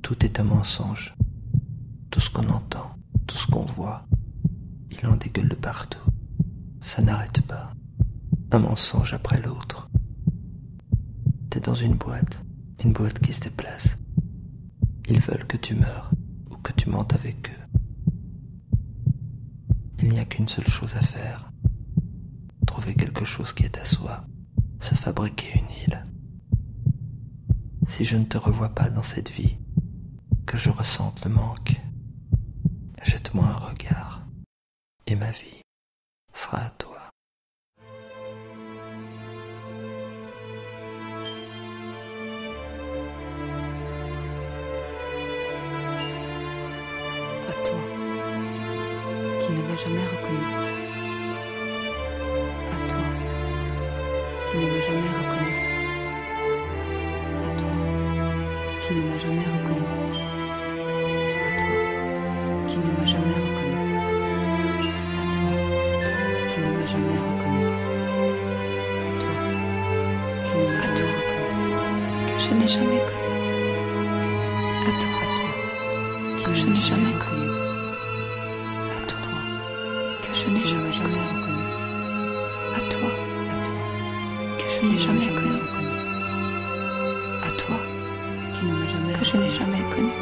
Tout est un mensonge. Tout ce qu'on entend, tout ce qu'on voit, il en dégueule de partout. Ça n'arrête pas. Un mensonge après l'autre. T'es dans une boîte qui se déplace. Ils veulent que tu meurs ou que tu mentes avec eux. Il n'y a qu'une seule chose à faire. Trouver quelque chose qui est à soi. Se fabriquer une île. Si je ne te revois pas dans cette vie, que je ressente le manque, jette-moi un regard, et ma vie sera à toi. À toi, qui ne m'as jamais reconnu. À toi, qui ne m'as jamais reconnu. À toi, qui ne m'as jamais reconnu. À toi, qui ne m'as jamais reconnu. À toi, qui ne m'as jamais reconnu. À toi, qui ne m'as jamais reconnu. Que je n'ai jamais connu. À toi, que je n'ai jamais connu. À toi, que je n'ai jamais reconnu. À toi, que je n'ai jamais connu. À toi, qui ne m'as jamais que je n'ai jamais connu.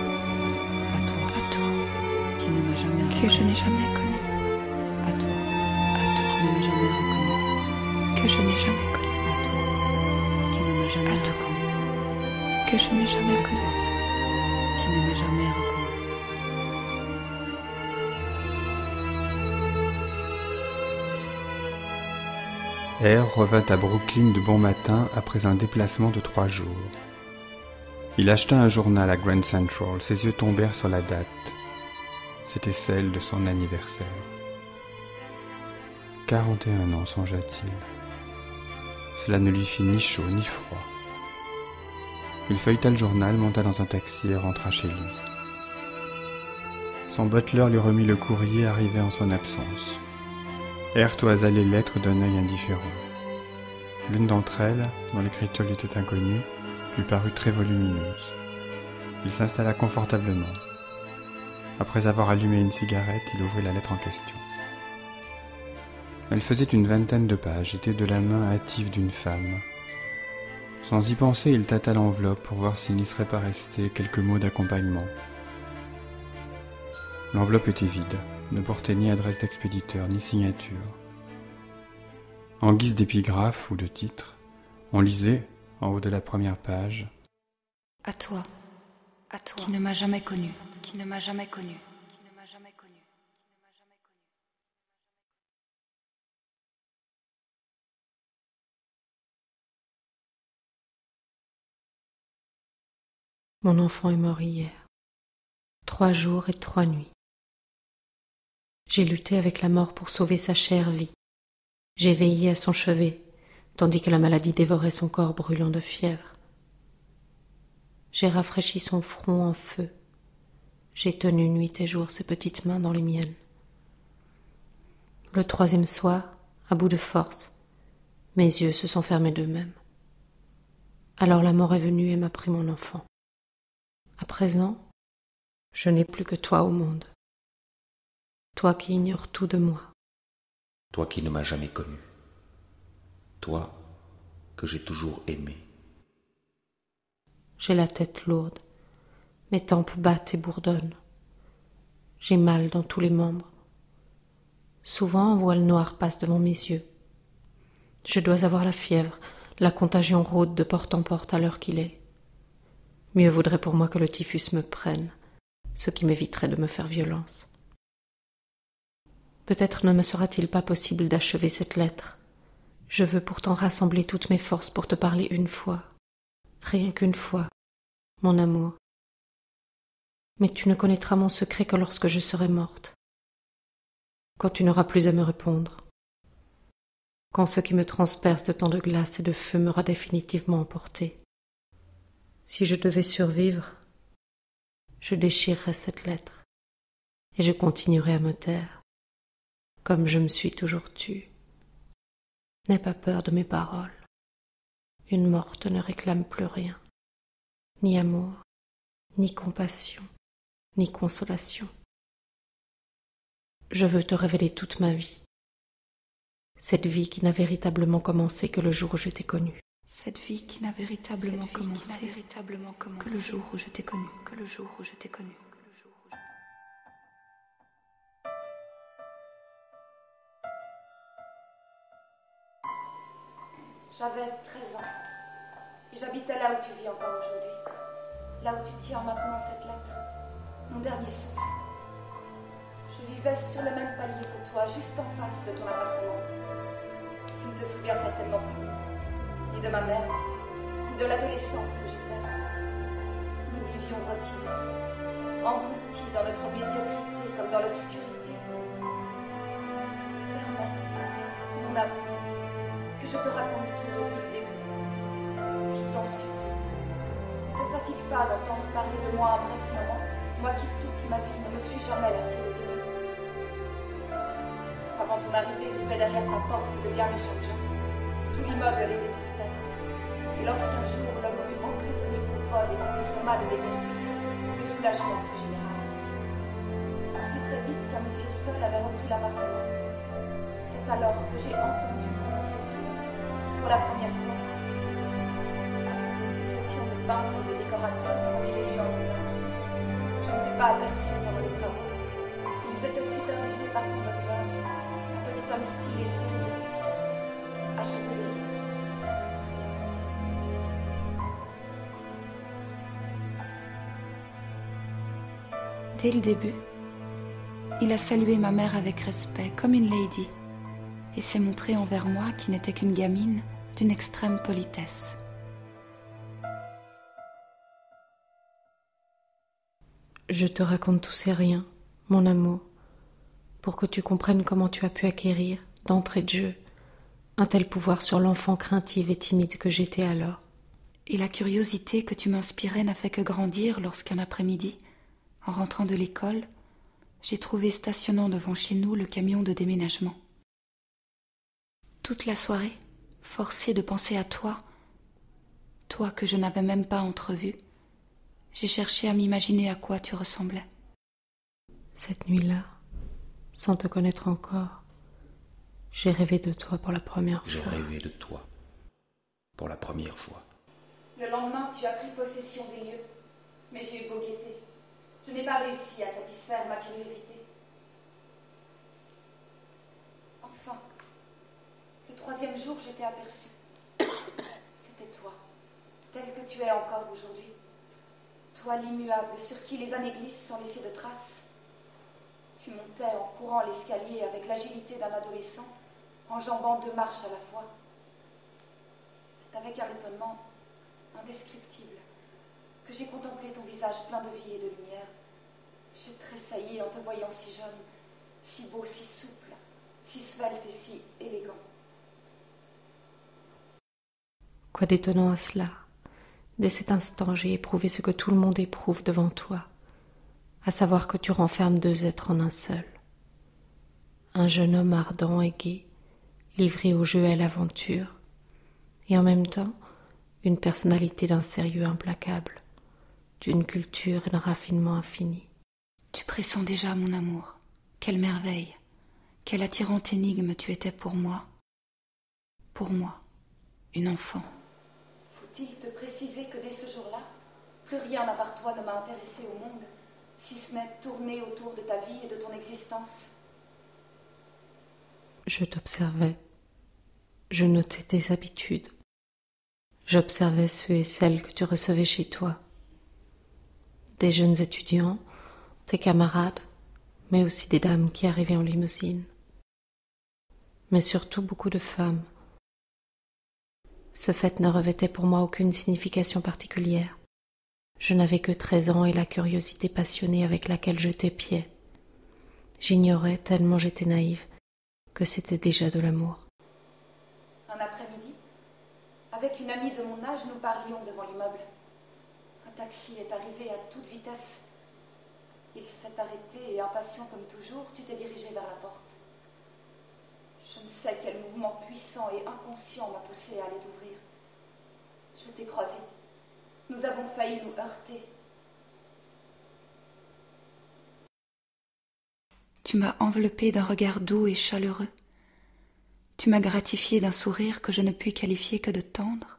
À toi, qui ne m'as jamais que je n'ai jamais connu. À toi, qui ne m'as jamais reconnu. Que je n'ai jamais connu. À toi, qui ne m'as jamais reconnu. Que je n'ai jamais connu. Qui ne m'as jamais reconnu. R revint à Brooklyn de bon matin après un déplacement de 3 jours. Il acheta un journal à Grand Central, ses yeux tombèrent sur la date. C'était celle de son anniversaire. 41 ans, songea-t-il. Cela ne lui fit ni chaud ni froid. Il feuilleta le journal, monta dans un taxi et rentra chez lui. Son butler lui remit le courrier arrivé en son absence. R toisa les lettres d'un œil indifférent. L'une d'entre elles, dont l'écriture lui était inconnue, lui parut très volumineuse. Il s'installa confortablement. Après avoir allumé une cigarette, il ouvrit la lettre en question. Elle faisait une 20aine de pages, était de la main hâtive d'une femme. Sans y penser, il tâta l'enveloppe pour voir s'il n'y serait pas resté quelques mots d'accompagnement. L'enveloppe était vide, ne portait ni adresse d'expéditeur, ni signature. En guise d'épigraphe ou de titre, on lisait, en haut de la première page, « À toi, qui ne m'a jamais connu, qui ne m'a jamais connu, qui ne m'a jamais connu. » Mon enfant est mort hier, 3 jours et 3 nuits. J'ai lutté avec la mort pour sauver sa chère vie. J'ai veillé à son chevet, tandis que la maladie dévorait son corps brûlant de fièvre. J'ai rafraîchi son front en feu. J'ai tenu nuit et jour ses petites mains dans les miennes. Le 3e soir, à bout de force, mes yeux se sont fermés d'eux-mêmes. Alors la mort est venue et m'a pris mon enfant. À présent, je n'ai plus que toi au monde. Toi qui ignores tout de moi. Toi qui ne m'as jamais connu. Toi que j'ai toujours aimé. J'ai la tête lourde, mes tempes battent et bourdonnent. J'ai mal dans tous les membres. Souvent un voile noir passe devant mes yeux. Je dois avoir la fièvre, la contagion rôde de porte en porte à l'heure qu'il est. Mieux vaudrait pour moi que le typhus me prenne, ce qui m'éviterait de me faire violence. Peut-être ne me sera-t-il pas possible d'achever cette lettre. Je veux pourtant rassembler toutes mes forces pour te parler une fois, rien qu'une fois, mon amour. Mais tu ne connaîtras mon secret que lorsque je serai morte, quand tu n'auras plus à me répondre, quand ce qui me transperce de tant de glace et de feu m'aura définitivement emporté. Si je devais survivre, je déchirerais cette lettre et je continuerais à me taire, comme je me suis toujours tue. N'aie pas peur de mes paroles. Une morte ne réclame plus rien, ni amour, ni compassion, ni consolation. Je veux te révéler toute ma vie. Cette vie qui n'a véritablement commencé que le jour où je t'ai connue. Cette vie qui n'a véritablement commencé que le jour où je t'ai connue. J'avais 13 ans et j'habitais là où tu vis encore aujourd'hui. Là où tu tiens maintenant cette lettre, mon dernier souffle. Je vivais sur le même palier que toi, juste en face de ton appartement. Tu ne te souviens certainement plus de moi, ni de ma mère, ni de l'adolescente que j'étais. Nous vivions retirés, engloutis dans notre médiocrité comme dans l'obscurité. Permets, mon amour, que je te raconte tout depuis le début. Je t'en supplie. Ne te fatigue pas d'entendre parler de moi un bref moment, moi qui toute ma vie ne me suis jamais lassée de t'aimer. Avant ton arrivée, vivait derrière ta porte de bien méchants gens. Tout l'immeuble les détestait. Et lorsqu'un jour l'homme fut emprisonné pour vol et qu'on lui somma de déguerpir, le soulagement fut général. Il sut très vite qu'un monsieur seul avait repris l'appartement. C'est alors que j'ai entendu prononcer ton nom, pour la première fois. Une succession de peintres et de décorateurs ont remis les lieux en état. Je ne t'ai pas aperçu pendant les travaux. Ils étaient supervisés par ton docteur, un petit homme stylé, sérieux, à cheveux gris. Dès le début, il a salué ma mère avec respect, comme une lady, et s'est montré envers moi, qui n'était qu'une gamine, d'une extrême politesse. Je te raconte tous ces riens, mon amour, pour que tu comprennes comment tu as pu acquérir, d'entrée de jeu, un tel pouvoir sur l'enfant craintive et timide que j'étais alors. Et la curiosité que tu m'inspirais n'a fait que grandir lorsqu'un après-midi, en rentrant de l'école, j'ai trouvé stationnant devant chez nous le camion de déménagement. Toute la soirée, forcée de penser à toi, toi que je n'avais même pas entrevu, j'ai cherché à m'imaginer à quoi tu ressemblais. Cette nuit-là, sans te connaître encore, j'ai rêvé de toi pour la première fois. J'ai rêvé de toi pour la première fois. Le lendemain, tu as pris possession des lieux, mais j'ai eu beau guetter. Je n'ai pas réussi à satisfaire ma curiosité. Enfin, le troisième jour, je t'ai aperçu. C'était toi, tel que tu es encore aujourd'hui. Toi l'immuable sur qui les années glissent sans laisser de traces. Tu montais en courant l'escalier avec l'agilité d'un adolescent, enjambant 2 marches à la fois. C'est avec un étonnement indescriptible que j'ai contemplé ton visage plein de vie et de lumière. J'ai tressailli en te voyant si jeune, si beau, si souple, si svelte et si élégant. Quoi d'étonnant à cela? Dès cet instant, j'ai éprouvé ce que tout le monde éprouve devant toi, à savoir que tu renfermes 2 êtres en un seul. Un jeune homme ardent et gai, livré au jeu et à l'aventure, et en même temps, une personnalité d'un sérieux implacable, d'une culture et d'un raffinement infini. Tu pressens déjà, mon amour. Quelle merveille, quelle attirante énigme tu étais pour moi. Pour moi, une enfant. Faut-il te préciser que dès ce jour-là, plus rien à part toi ne m'a intéressé au monde, si ce n'est tourner autour de ta vie et de ton existence? Je t'observais, je notais tes habitudes, j'observais ceux et celles que tu recevais chez toi, des jeunes étudiants, tes camarades, mais aussi des dames qui arrivaient en limousine, mais surtout beaucoup de femmes. Ce fait ne revêtait pour moi aucune signification particulière. Je n'avais que 13 ans et la curiosité passionnée avec laquelle je t'épiais. J'ignorais, tellement j'étais naïve, que c'était déjà de l'amour. Un après-midi, avec une amie de mon âge, nous parlions devant l'immeuble. Un taxi est arrivé à toute vitesse. Il s'est arrêté et, impatient comme toujours, tu t'es dirigé vers la porte. Je ne sais quel mouvement puissant et inconscient m'a poussé à aller t'ouvrir. Je t'ai croisé. Nous avons failli nous heurter. Tu m'as enveloppée d'un regard doux et chaleureux. Tu m'as gratifiée d'un sourire que je ne puis qualifier que de tendre,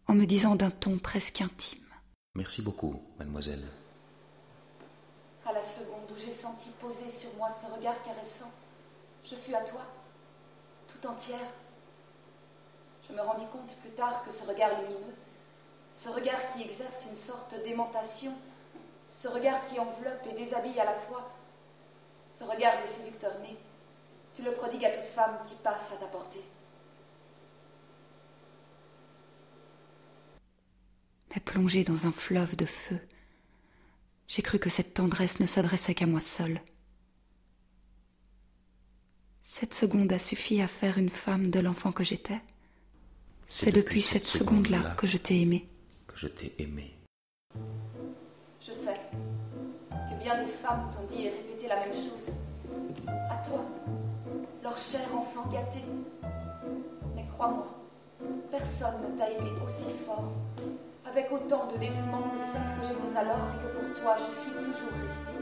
en me disant d'un ton presque intime. Merci beaucoup, mademoiselle. À la seconde où j'ai senti poser sur moi ce regard caressant, je fus à toi, tout entière. Je me rendis compte plus tard que ce regard lumineux, ce regard qui exerce une sorte d'aimantation, ce regard qui enveloppe et déshabille à la fois, ce regard de séducteur né, tu le prodigues à toute femme qui passe à ta portée. Mais plongée dans un fleuve de feu, j'ai cru que cette tendresse ne s'adressait qu'à moi seule. 7 secondes a suffi à faire une femme de l'enfant que j'étais. C'est depuis cette seconde-là que je t'ai aimé. Que je t'ai aimé. Je sais que bien des femmes t'ont dit et répété la même chose. À toi, leur cher enfant gâté. Mais crois-moi, personne ne t'a aimé aussi fort, avec autant de dévouement que celle que j'étais alors et que pour toi je suis toujours restée.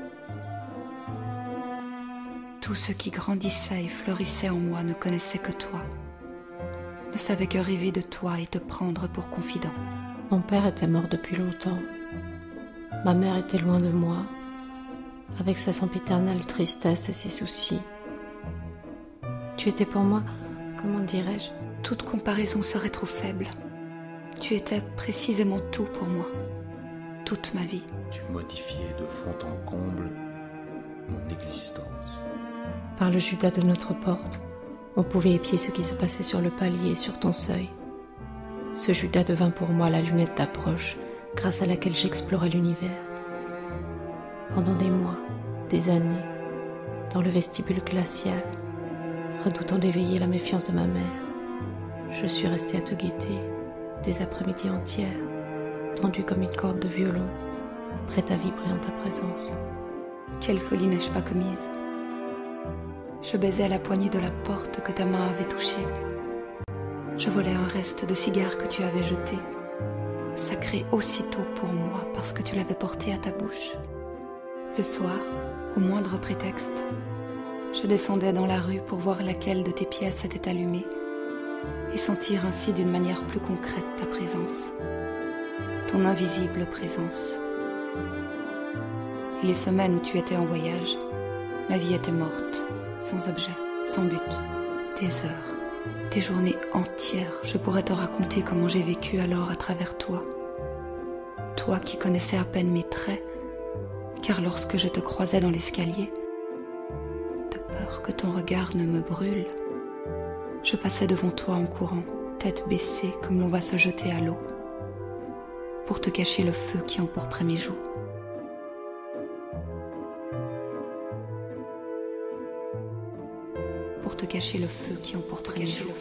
Tout ce qui grandissait et fleurissait en moi ne connaissait que toi, ne savait que rêver de toi et te prendre pour confident. Mon père était mort depuis longtemps. Ma mère était loin de moi, avec sa sempiternelle tristesse et ses soucis. Tu étais pour moi, comment dirais-je, toute comparaison serait trop faible. Tu étais précisément tout pour moi, toute ma vie. Tu modifiais de fond en comble mon existence. Par le Judas de notre porte, on pouvait épier ce qui se passait sur le palier et sur ton seuil. Ce Judas devint pour moi la lunette d'approche, grâce à laquelle j'explorais l'univers. Pendant des mois, des années, dans le vestibule glacial, redoutant d'éveiller la méfiance de ma mère, je suis restée à te guetter, des après-midi entières, tendue comme une corde de violon, prête à vibrer en ta présence. Quelle folie n'ai-je pas commise? Je baisais la poignée de la porte que ta main avait touchée. Je volais un reste de cigare que tu avais jeté, sacré aussitôt pour moi parce que tu l'avais porté à ta bouche. Le soir, au moindre prétexte, je descendais dans la rue pour voir laquelle de tes pièces était allumée et sentir ainsi d'une manière plus concrète ta présence, ton invisible présence. Et les semaines où tu étais en voyage, ma vie était morte, sans objet, sans but. Des heures, des journées entières, je pourrais te raconter comment j'ai vécu alors à travers toi. Toi qui connaissais à peine mes traits, car lorsque je te croisais dans l'escalier, de peur que ton regard ne me brûle, je passais devant toi en courant, tête baissée comme l'on va se jeter à l'eau, pour te cacher le feu qui empourprait mes joues. Pour te cacher le feu qui empourprait mes joues.